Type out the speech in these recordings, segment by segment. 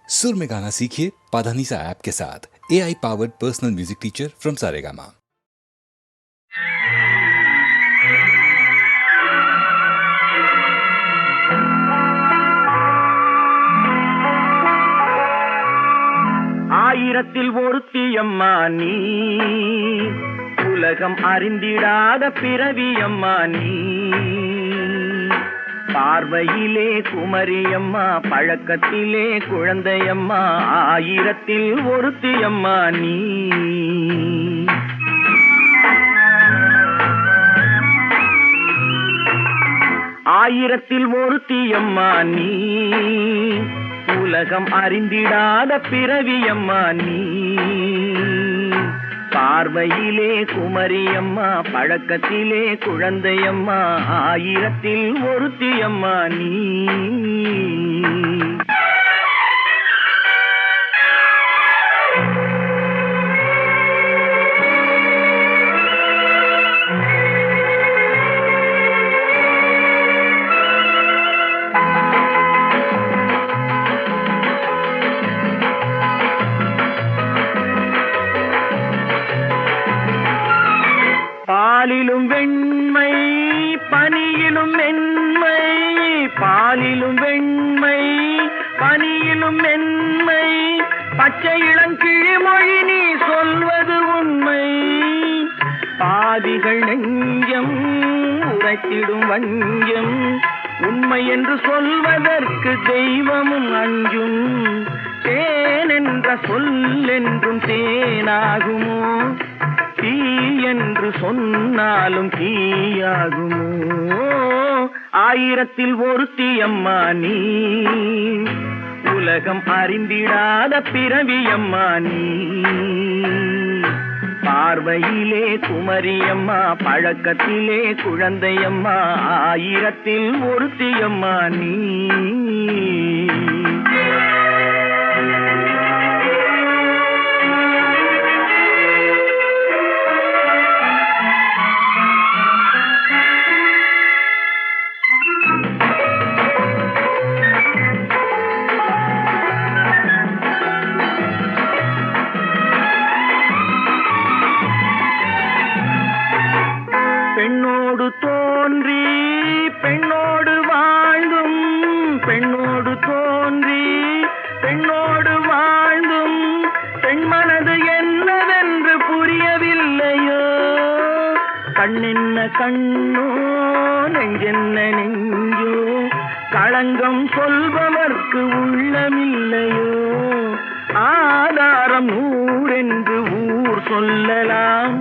सुर में गाना सीखिए पाधानीसा ऐप के साथ। AI powered personal music teacher from Saregama. ஆயிரத்தில் ஒருத்தியம்மா நீ, உலகம் அறிந்திடாத பிறவியம்மா நீ. பார்வையிலே குமரியம்மா, பழக்கத்திலே குழந்தையம்மா, ஆயிரத்தில் ஒருத்தியம்மா நீ. ஆயிரத்தில் ஒருத்தியம்மா நீ, உலகம் அறிந்திடாத பிறவியம்மா நீ. பார்வையிலே குமரியம்மா, பழக்கத்திலே குழந்தையம்மா, ஆயிரத்தில் ஒருத்தியம்மா நீ. பாலிலும் வெண்மை, பனியிலும் மென்மை, பாலிலும் வெண்மை, பனியிலும் மென்மை, பச்சை இளங்கிழிமொழி நீ சொல்வது உண்மை. பாதிகள் நெஞ்சம் உரைத்திடும் வஞ்சம், உண்மை என்று சொல்வதற்கு தெய்வமும் அஞ்சும். தேன் என்ற சொல் என்றும் தேனாகுமோ, தீ என்று சொன்னாலும் தீயாகுமோ. ஆயிரத்தில் ஒருத்தியம்மா நீ, உலகம் அறிந்திடாத பிறவியம்மா நீ. பார்வையிலே குமரியம்மா, பழக்கத்திலே குழந்தையம்மா, ஆயிரத்தில் ஒருத்தியம்மா நீ. பெண்ணோடு தோன்றி பெண்ணோடு வாழ்ந்தும், பெண்ணோடு தோன்றி பெண்ணோடு வாழ்ந்தும், பெண்மனது என்னவென்று புரியவில்லையோ. கண்ணென்ன கண்ணோ, நெஞ்சென்ன நெஞ்சோ, களங்கம் சொல்பவர்க்கு உள்ளமில்லையோ. ஆதாரம் நூறென்று ஊர் சொல்லலாம்,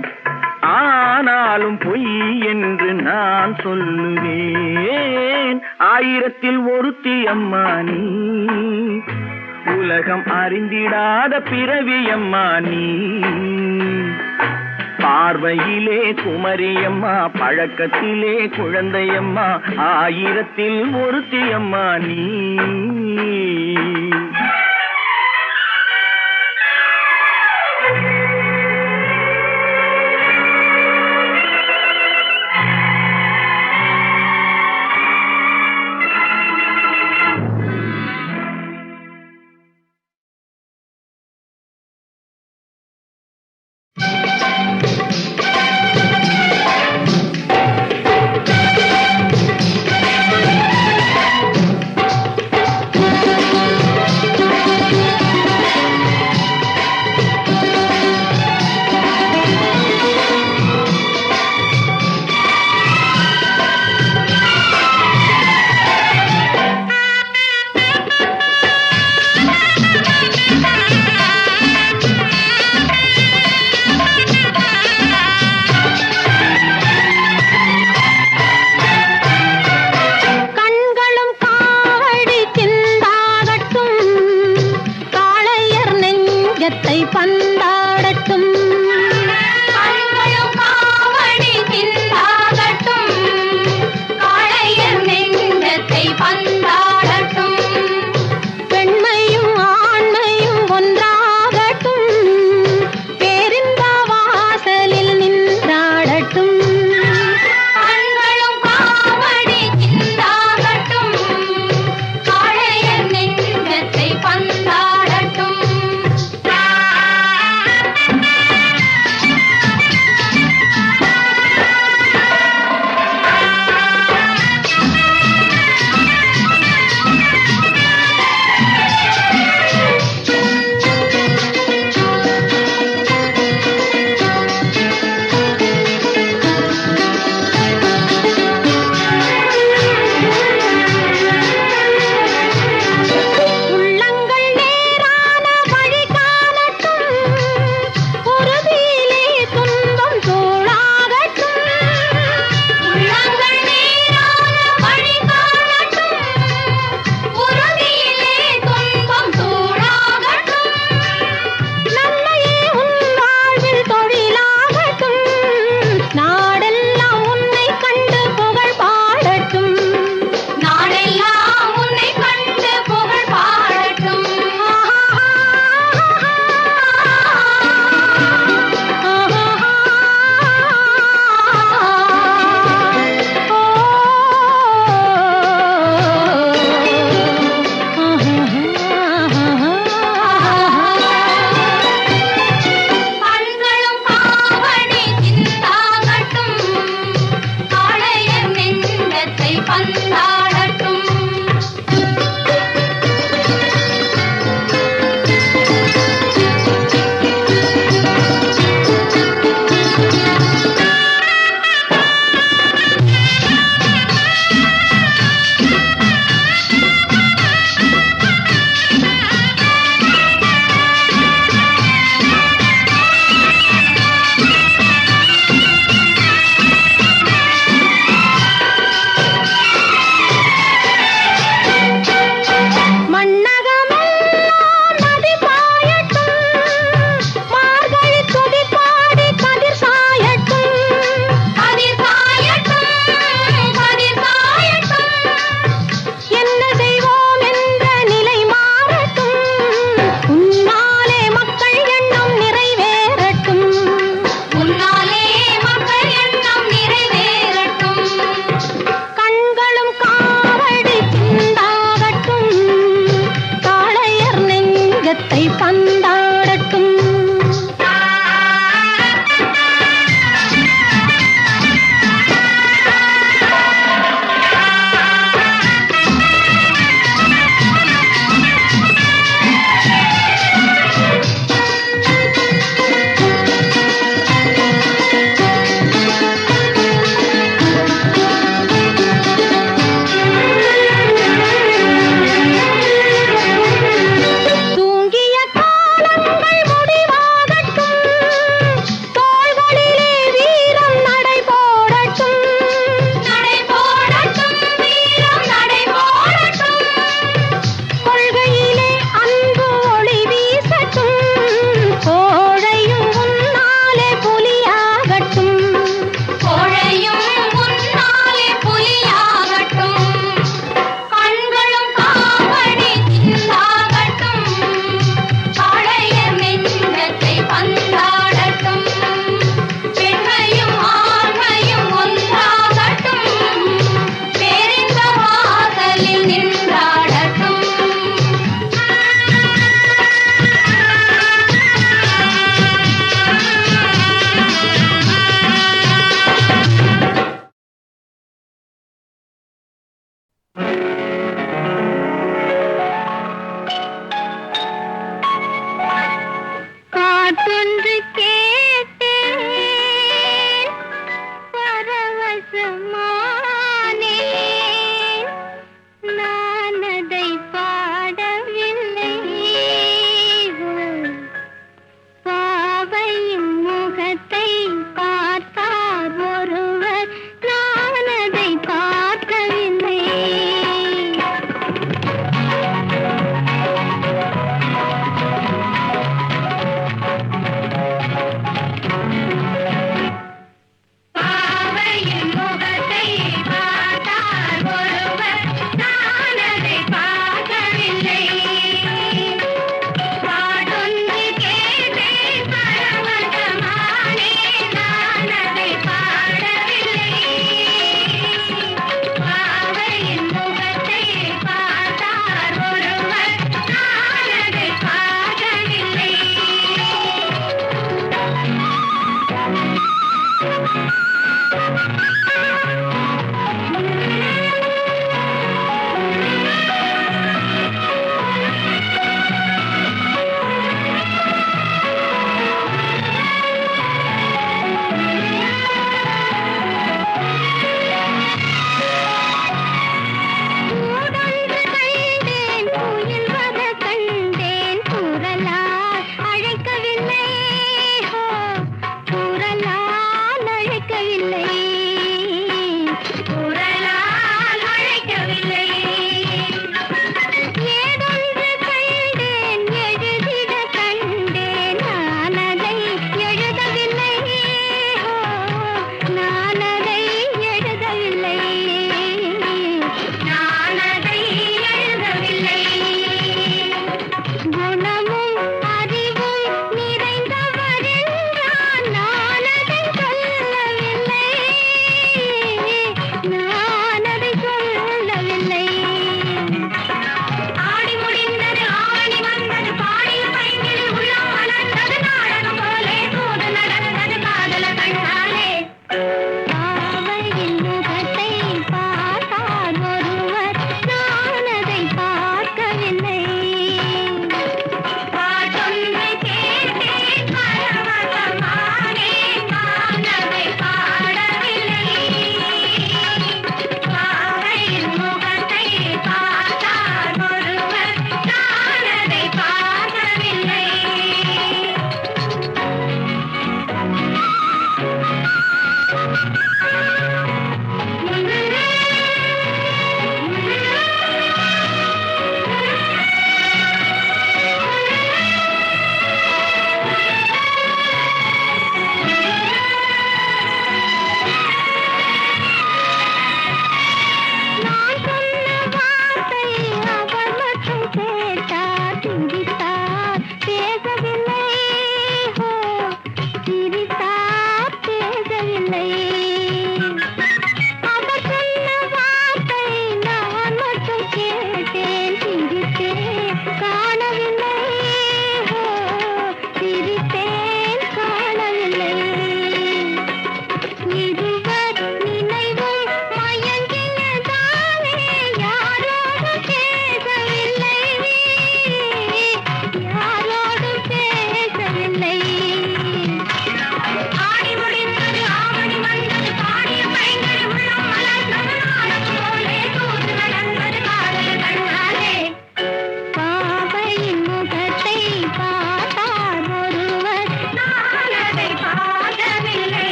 ஆனாலும் பொய் என்று நான் சொல்லுவேன். ஆயிரத்தில் ஒருத்தியம்மா நீ, உலகம் அறிந்திடாத பிறவியம்மா நீ. பார்வையிலே குமரியம்மா, பழக்கத்திலே குழந்தையம்மா, ஆயிரத்தில் ஒருத்தியம்மா நீ. பந்தாடட்டும்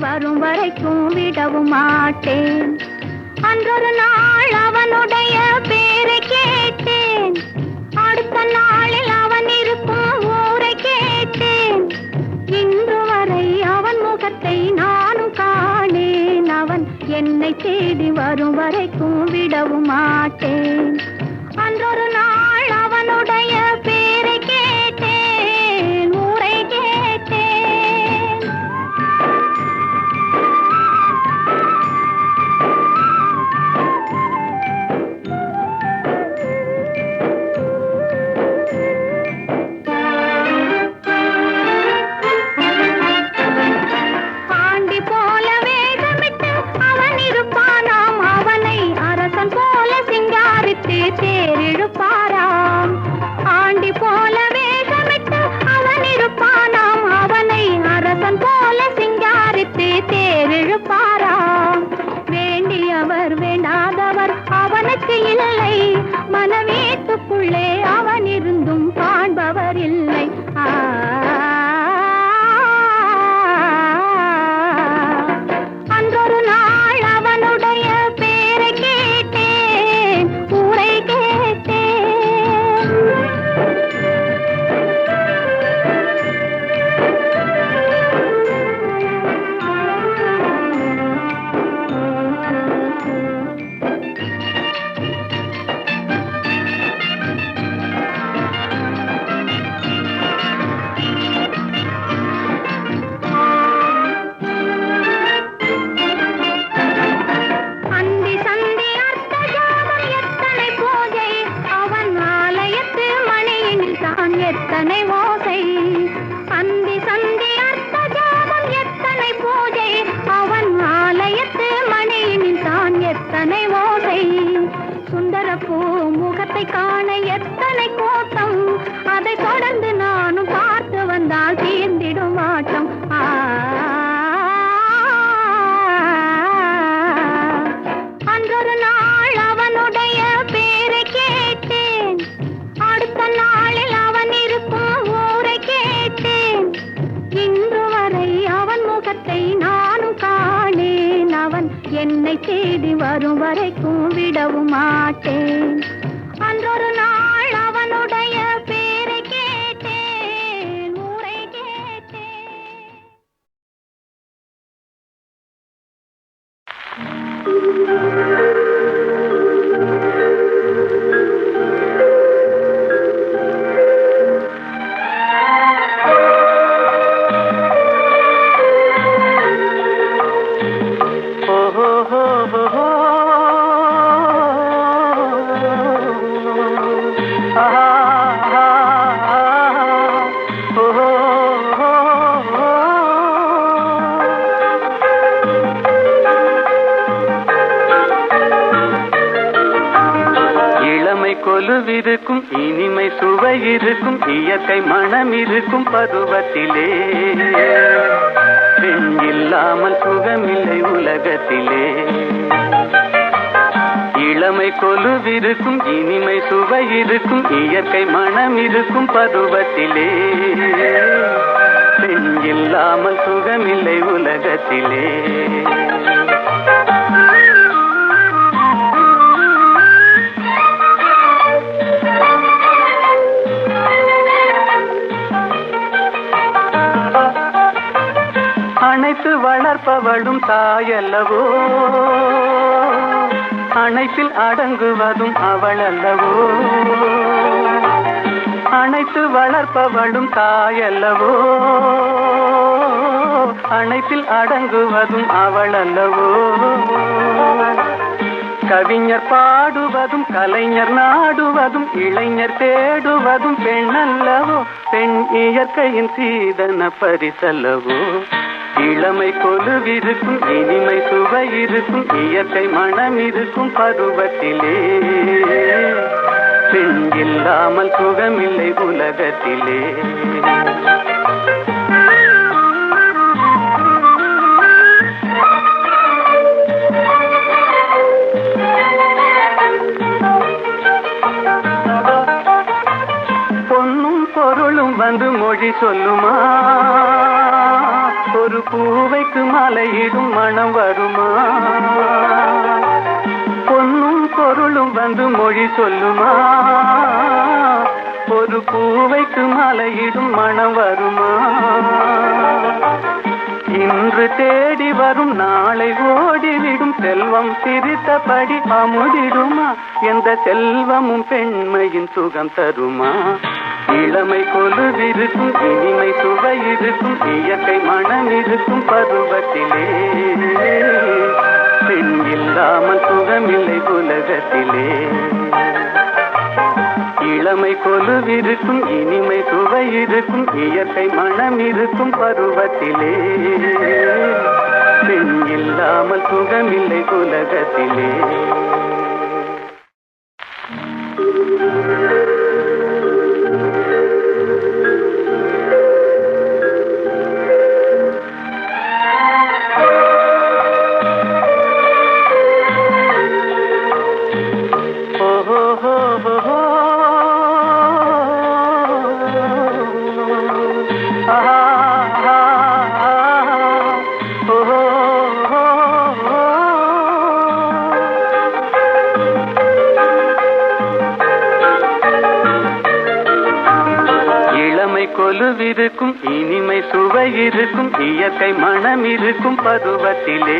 வரும் வரைக்கும் விடவும் மாட்டேன். அன்றொரு நாள் அவனுடைய பேரை கேட்டேன். அடுத்த நாளில் அவன் இருக்கும் ஊரை கேட்டேன். இன்று வரை அவன் முகத்தை நானும் காணேன். அவன் என்னை தேடி வரும் வரைக்கும் விடவும் மாட்டேன். அன்றொரு நாள் அவனுடைய பேரை கேட்டேன், ஊரை கேட்டேன். ஆண்டி போல வேகமிட்டு அவன் இருப்பானாம். அவனை அரசன் போல சிங்காரித்து தேரிழுப்பாராம். ஆண்டி போல வேகமிட்டு அவன் இருப்பானாம். அவனை அரசன் போல சிங்காரித்து தேரிழுப்பாராம். வேண்டியவர் வேண்டாதவர் அவனுக்கு இல்லை. மனவீட்டுக்குள்ளே அவன் இருந்தும் காண்பவர் இல்லை. அன்றொரு நாள் அவனுடைய பேரை கேட்டேன், ஊரை கேட்டேன். அந்தி சந்தி அர்த்த ஜாமம் எத்தனை பூஜை, அவன் ஆலயத்து மணியில் தான் எத்தனை ஓசை. அந்தி சந்தி அர்த்த ஜாமம் எத்தனை பூஜை, அவன் ஆலயத்து மணியில் தான் எத்தனை ஓசை. சுந்தர பூ முகத்தை காண எத்தனை கூட்டம், அதை தொடர்ந்து நானும் பார்த்து வந்தால் தீர்ந்திடும் ஆட்டம். அன்றொரு நாள் அவனுடைய பேரை கேட்டேன். அடுத்த நாளில் அவன் இருக்கும் ஊரை கேட்டேன். இன்று வரை அவன் முகத்தை நானும் காணேன். அவன் என்னை தேடி வரும் வரைக்கும் விடவும் மாட்டேன். அன்றொரு நாள் அவனுடைய பேரை கேட்டேன், ஊரை கேட்டேன். கொலுவிருக்கும் இனிமை சுவை இருக்கும் இயற்கை மனம் இருக்கும் பருவத்திலே பெண் இல்லாமல் சுகமில்லை உலகத்திலே. இளமை கொலுவிருக்கும் இனிமை சுவை இருக்கும் இயற்கை மனம் இருக்கும் பருவத்திலே பெண் இல்லாமல் சுகமில்லை உலகத்திலே. அணைத்து வளர்ப்பவளும் தாயல்லவோ, அணைப்பில் அடங்குவதும் அவள் அல்லவோ. அணைத்து வளர்ப்பவளும் தாயல்லவோ, அணைப்பில் அடங்குவதும் அவள் அல்லவோ. கவிஞர் பாடுவதும் கலைஞர் நாடுவதும் இளைஞர் தேடுவதும் பெண் அல்லவோ. பெண் இயற்கையின் சீதன பரிசல்லவோ. இளமை கொலுவிருக்கும் இனிமை சுவை இருக்கும் இயற்கை மனம் இருக்கும் பருவத்திலே பெண் இல்லாமல் சுகமில்லை உலகத்திலே. பொன்னும் பொருளும் வந்து மொழி சொல்லுமா, ஒரு பூவைக்கு மாலையிடும் மனம் வருமா? பொன்னும் பொருளும் வந்து மொழி சொல்லுமா? ஒரு பூவைக்கு மாலையிடும் மனம் வருமா? இன்று தேடி வரும் நாளை ஓடிவிடும் செல்வம் சிரித்தபடி அமுதிடுமா? எந்த செல்வமும் பெண்மையின் சுகம் தருமா? இளமை கொலுவிருக்கும் இனிமை சுவை இருக்கும் இயற்கை மனம் இருக்கும் பருவத்திலே பெண் இல்லாமல் சுகமில்லை உலகத்திலே. இளமை கொலுவிருக்கும் இனிமை சுவை இருக்கும் இயற்கை மனம் இருக்கும் பருவத்திலே பெண் இல்லாமல் சுகமில்லை உலகத்திலே. கொலுவிருக்கும் இனிமை சுவை இருக்கும் இயற்கை மனம் இருக்கும் பருவத்திலே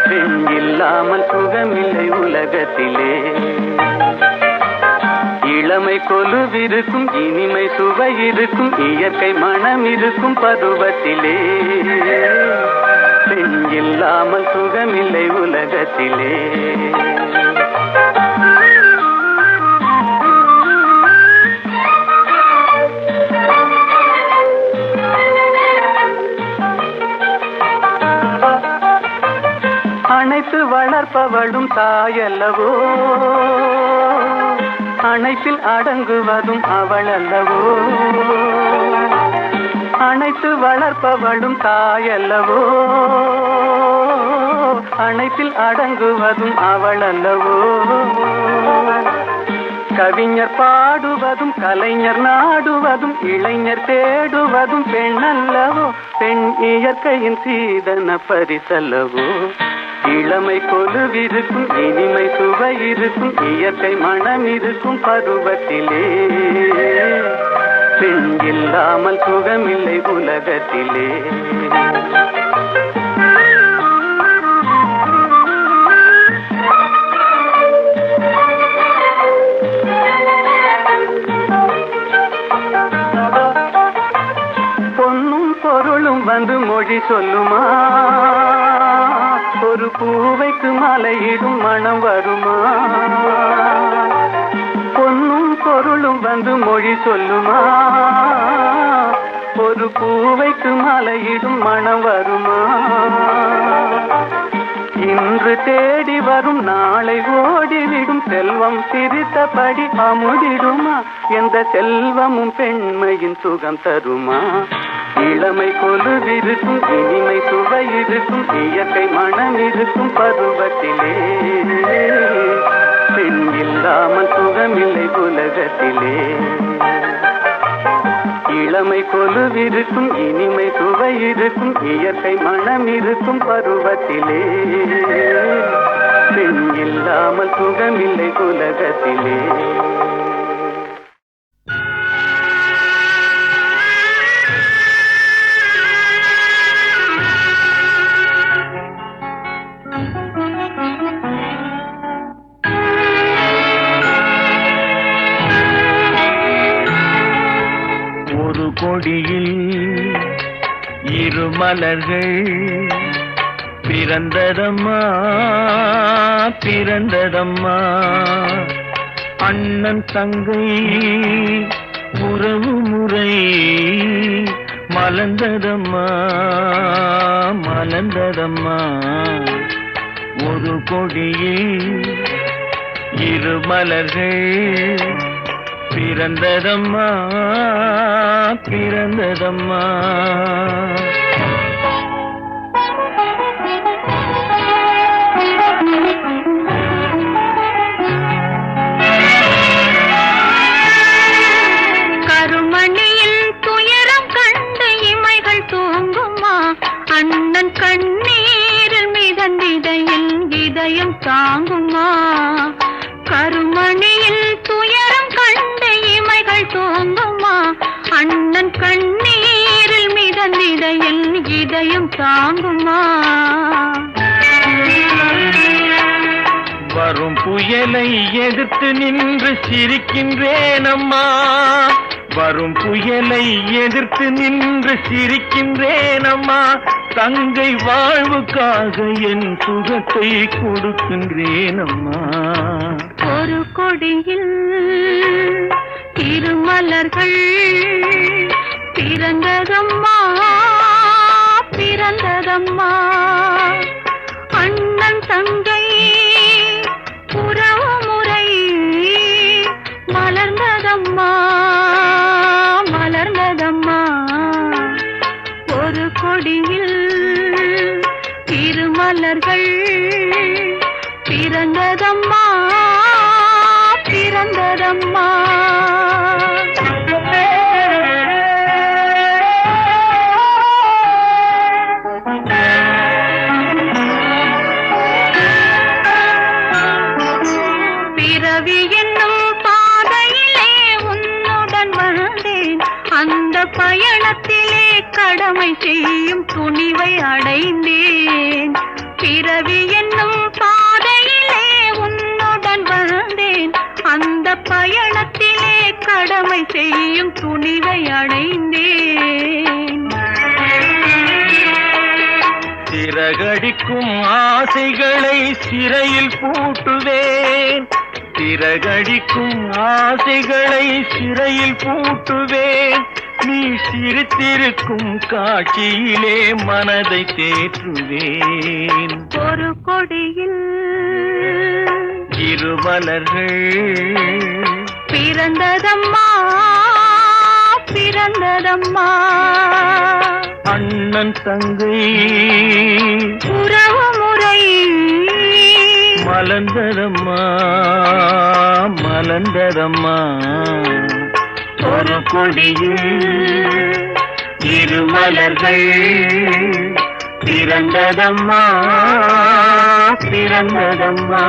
பெண் இல்லாமல் சுகமில்லை உலகத்திலே. இளமை கொலுவிருக்கும் இனிமை சுவை இருக்கும் இயற்கை மனம் இருக்கும் பருவத்திலே பெண் இல்லாமல் சுகமில்லை உலகத்திலே. அணைத்து வளர்ப்பவளும் தாயல்லவோ, அணைப்பில் அடங்குவதும் அவள் அல்லவோ. அணைத்து வளர்ப்பவளும் தாயல்லவோ, அணைப்பில் அடங்குவதும் அவள் அல்லவோ. கவிஞர் பாடுவதும் கலைஞர் நாடுவதும் இளைஞர் தேடுவதும் பெண் அல்லவோ. பெண் இயற்கையின் சீதன பரிசல்லவோ. இளமை கொலுவிருக்கும் இனிமை சுவை இருக்கும் இயற்கை மனம் இருக்கும் பருவத்திலே பெண் இல்லாமல் சுகமில்லை உலகத்திலே. பொன்னும் பொருளும் வந்து மொழி சொல்லுமா? ஒரு பூவைக்கு மாலையிடும் மனம் வருமா? பொன்னும் பொருளும் வந்து மொழி சொல்லுமா? ஒரு பூவைக்கு மாலையிடும் மனம் வருமா? இன்று தேடி வரும் நாளை ஓடிவிடும் செல்வம் சிரித்தபடி அமுதிடுமா? எந்த செல்வமும் பெண்மையின் சுகம் தருமா? இளமை கொலுவிருக்கும் இனிமை சுவை இருக்கும் இயற்கை மனம் இருக்கும் பருவத்திலே பெண் இல்லாமல் சுகமில்லை உலகத்திலே. இளமை கொலுவிருக்கும் இனிமை சுவை இருக்கும் இயற்கை மனம் இருக்கும் பருவத்திலே பெண் இல்லாமல் சுகமில்லை உலகத்திலே. ஒரு கொடியில் இரு மலர்கள் பிறந்ததம்மா பிறந்ததம்மா. அண்ணன் தங்கை உறவு முறை மலர்ந்ததம்மா மலர்ந்ததம்மா. ஒரு கொடியில் இரு மலர்கள் பிறந்ததம்மா பிறந்ததம்மா. கருமணியில் துயரம் கண்டு இமைகள் தூங்க இதயம் தாங்குமா? கருமணியில் துயரம் கண்டு இமைகள் தூங்குமா? அண்ணன் கண்ணீரில் மிதந்திட என் இதயம் தாங்குமா? வரும் புயலை எதிர்த்து நின்று சிரிக்கின்றேன் அம்மா. வரும் புயலை எதிர்த்து நின்று சிரிக்கின்றேன் அம்மா. தங்கை வாழ்வுக்காக என் சுகத்தை கொடுக்கின்றேன் அம்மா. ஒரு கொடியில் திருமலர்கள் பிறந்ததம்மா, பிறந்ததம்மா. அண்ணன் தங்கை உறவு முறை மலர்ந்ததம்மா, மலர்ந்ததம்மா. ஒரு கொடியில் திருமலர்கள் பிறந்ததம்மா, பிறந்ததம்மா. பிறவி என்னும் பாதையிலே உன்னுடன் வந்தேன். அந்த பயணத்திலே கடமை செய்யும் துணிவை அடைந்தேன். பிறவி என்னும் பாதையிலே உன்னுடன் வந்தேன். அந்த பயணத்திலே கடமை செய்யும் துணிவை அடைந்தேன். சிறகடிக்கும் ஆசைகளை சிறையில் பூட்டுவேன். சிறகடிக்கும் ஆசைகளை சிறையில் பூட்டுவேன். நீ சிரித்திருக்கும் காட்சியிலே மனதை தேற்றுவேன். ஒரு கொடியில் இருமலர்கள் பிறந்ததம்மா, பிறந்ததம்மா. அண்ணன் தங்கை உறவு முறை மலர்ந்ததம்மா, மலர்ந்ததம்மா. ஒரு கொடியில் இருமலர்கள் பிறந்ததம்மா, பிறந்ததம்மா.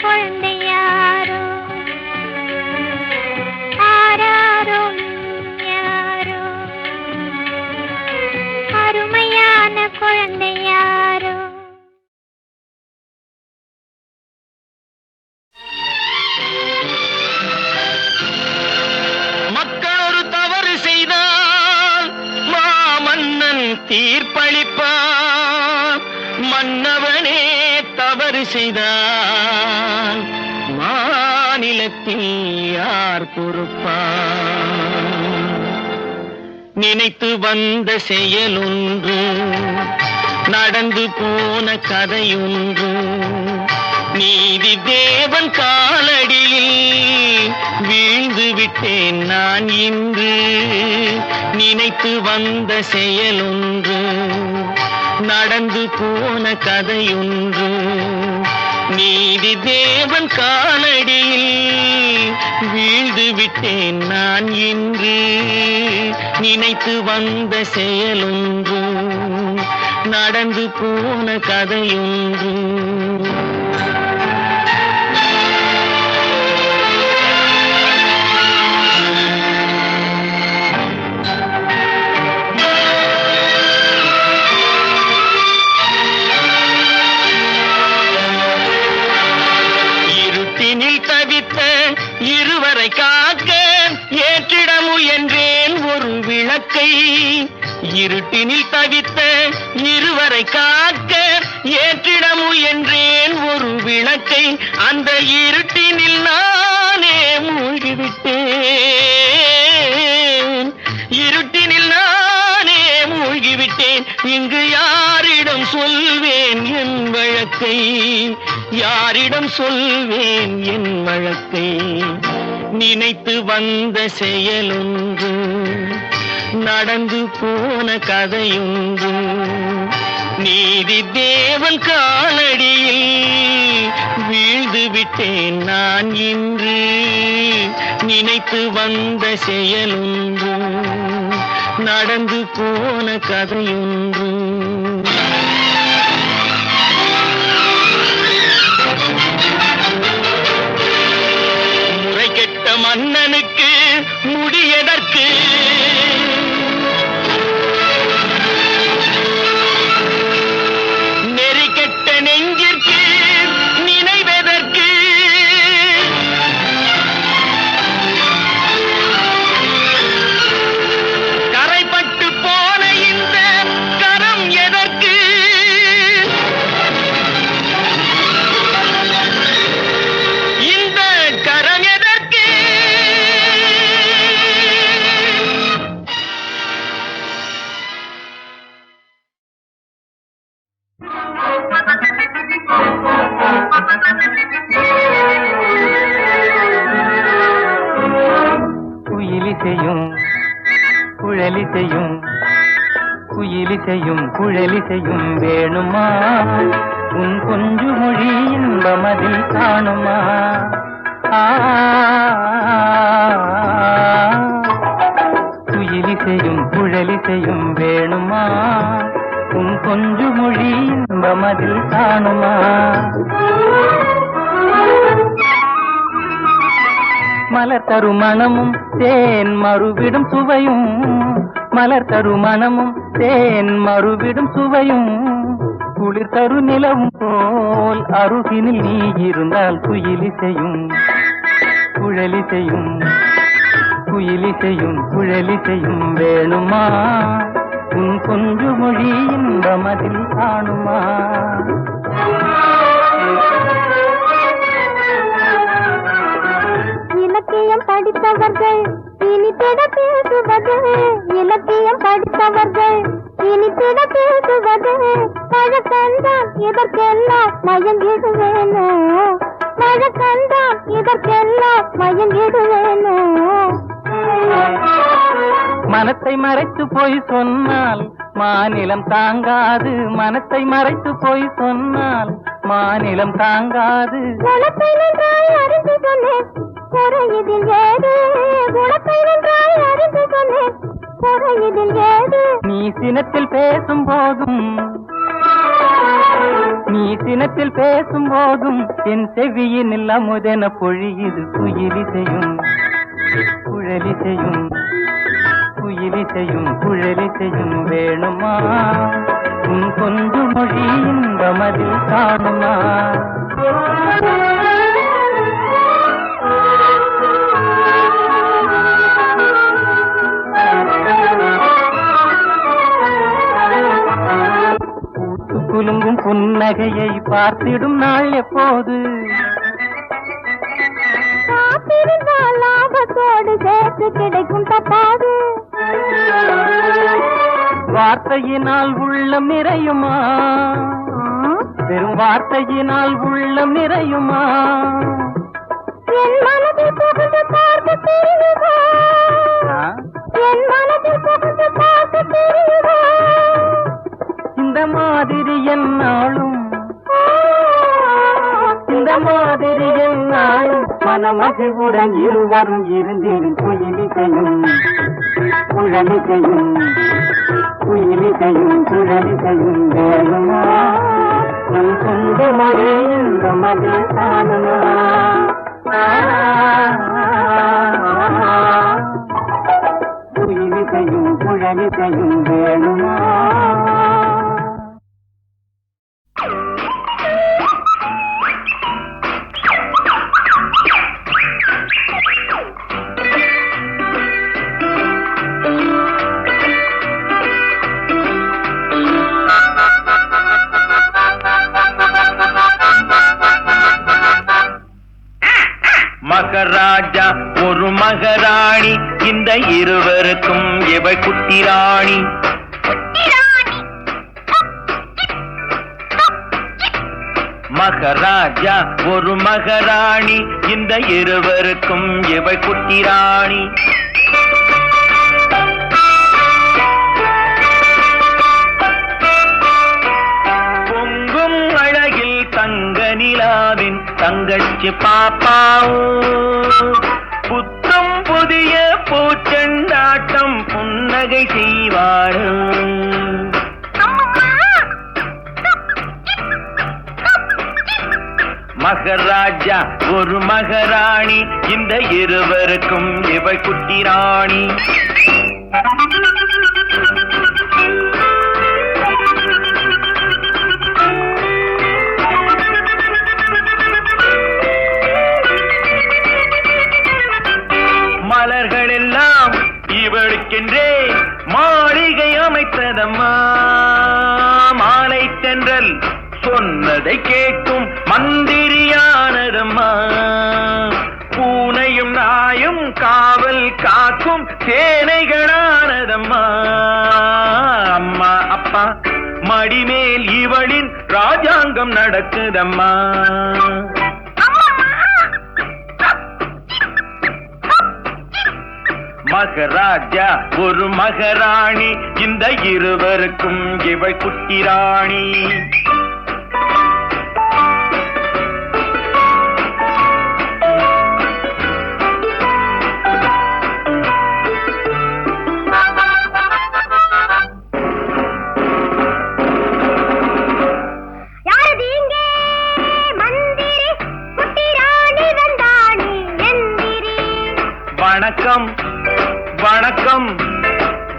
குழந்தை யாரோ ஆராரோ யாரோ அருமையான குழந்தை யாரோ. மக்கள் ஒரு தவறு செய்தால் மாமன்னன் தீர்ப்பளிப்பான். மன்னவனே தவறு செய்தால் மாநிலத்தில் யார் பொறுப்பான்? நினைத்து வந்த செயலொன்று நடந்து போன கதையொன்று நீதி தேவன் காலடியில் வீழ்ந்து விட்டேன் நான் இன்று. நினைத்து வந்த செயலொன்று நடந்து போன கதையொன்று நீதி தேவன் காலடியில் வீழ்ந்து விட்டேன் நான் இன்று. நினைத்து வந்த செயலொன்று நடந்து போன கதையொன்று. இருவரை காக்க ஏற்றிட முயன்றேன் ஒரு விளக்கை. இருட்டினில் தவித்த இருவரை காக்க ஏற்றிட முயன்றேன் ஒரு விளக்கை. அந்த இருட்டினில் நானே மூழ்கிவிட்டேன். இருட்டினில் நானே மூழ்கிவிட்டேன். இங்கு யாரிடம் சொல்வேன் என் வழக்கை? யாரிடம் சொல்வேன் என் வழக்கை? நினைத்து வந்த செயலொன்று நடந்து போன கதையொன்று நீதி தேவன் காலடியில் வீழ்ந்து விட்டேன் நான் இன்று. நினைத்து வந்த செயலொன்று நடந்து போன கதையொன்று. முறை கெட்ட மன்னனுக்கு முடியதற்கு? நெறி கெட்ட நெஞ்சிற்கு நினைவதற்கு? கரைப்பட்டு போன இந்த கரம் எதற்கு? இந்த கரம் எதற்கு? குயிலிசையும் குழலிசையும் குயிலிசையும் குழலிசையும் வேணுமா? உன் கொஞ்சு மொழி இன்பமதில் காணுமா? குயிலிசையும் குழலிசையும் வேணுமா? உன் கொஞ்சு மொழி இன்பமதில் காணுமா? மலர் தரும் மனமும் தேன் மறுவிடும் சுவையும், மலர் தரும் மனமும் தேன் மறுவிடும் சுவையும், குளிர் தரு நிலவும் போல் அருகினில் நீ இருந்தால் குயிலிசையும் குழலிசையும் குயிலிசையும் குழலிசையும் வேணுமா? உன் கொஞ்சு மொழி இன்பமதில் காணுமா? இலக்கியம் படித்தவர்கள் இனித்திட பேசுவது, இலக்கியம் படித்தவர்கள் இனித்திட பேசுவது, பழக்கந்தான் இதற்கெல்லாம் மயங்கிடுவேனோ, பழக்கந்தான் இதற்கெல்லாம் மயங்கிடுவேனோ. மனத்தை மறைத்து போய் சொன்னால் மாநிலம் தாங்காது, மனத்தை மறைத்து போய் சொன்னால் மாநிலம் தாங்காது. குணத்தை நின்றாய் அறிந்து சொன்னேன் குறையிதில் ஏது, குணத்தை நின்றாய் அறிந்து சொன்னேன் குறையிதில் ஏது. நீ சினத்தில் பேசும் போதும் நீ சினத்தில் பேசும் போதும் என் செவியின் அமுதென பொழியுது குயிலிசையும் குழலிசையும் குயிலிசையும் குழலிசையும் வேணுமா உன் கொஞ்சு மொழி இன்பமதில் காணுமா குலுங்கும் புன்னகையை பார்த்திடும் நாள் எப்போது காத்திருந்தால் லாபத்தோடு சேர்த்து கிடைக்கும் தப்பாது வார்த்தையினால் உள்ளம் நிறையுமா வெறும் வார்த்தையினால் உள்ளம் நிறையுமா என் மனதில் புகுந்து பார்க்க தெரியுமா என் மனதில் புகுந்து பார்க்க தெரியுமா இந்த மாதிரி என்னாலும் இந்த மாதிரி என்னாலும் மனமகிழ்வுடன் இருவரும் இருந்திடும் குயிலிசையும் குழலிசையும் குயிலிசையும் குழலிசையும் வேணுமா உன் சொந்த மொழி இந்த மதில் காணுமா குயிலிசையும் குழலிசையும் வேணுமா மகராஜா ஒரு மகராணி இந்த இருவருக்கும் இவள் குட்டி ராணி மகராஜா ஒரு மகராணி இந்த இருவருக்கும் இவள் குட்டி ராணி பொங்கும் அழகில் தங்க நிலாவின் தங்கச்சி பாப்பாவும் புத்தம் புதிய பூச்செண்டாட்டம் புன்னகை செய்வாடும் மகராஜா ஒரு மகராணி இந்த இருவருக்கும் இவள் குட்டி ராணி மலர்கள் எல்லாம் இவளுக்கென்றே மாளிகை அமைத்ததம்மா மாலை தென்றல் சொன்னதை கேட்கும் மந்திரியானதம்மா பூனையும் நாயும் காவல் காக்கும் சேனைகளானதம்மா அம்மா அப்பா மடிமேல் இவளின் ராஜாங்கம் நடக்குதம்மா மகராஜா ஒரு மகராணி இந்த இருவருக்கும் இவள் குட்டி ராணி வணக்கம் வணக்கம்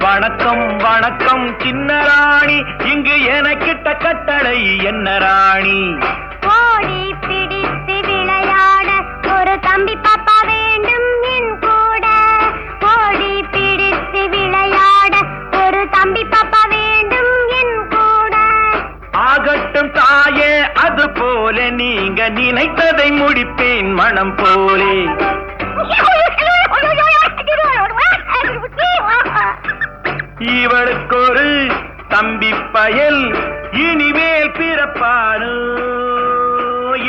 வணக்கம் வணக்கம் சின்ன ராணி இங்கு எனக்கிட்ட கட்டளை என்ன ராணி ஓடி பிடித்து விளையாட ஒரு தம்பி பாப்பா வேண்டும் என் கூட ஓடி பிடித்து விளையாட ஒரு தம்பி பாப்பா வேண்டும் என் கூட ஆகட்டும் தாயே அது போல நீங்க நினைத்ததை முடிப்பேன் மனம் போலே இவளுக்கு ஒரு தம்பி பயல் இனிமேல் பிறப்பானோ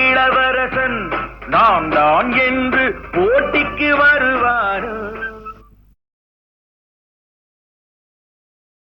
இளவரசன் நான் தான் என்று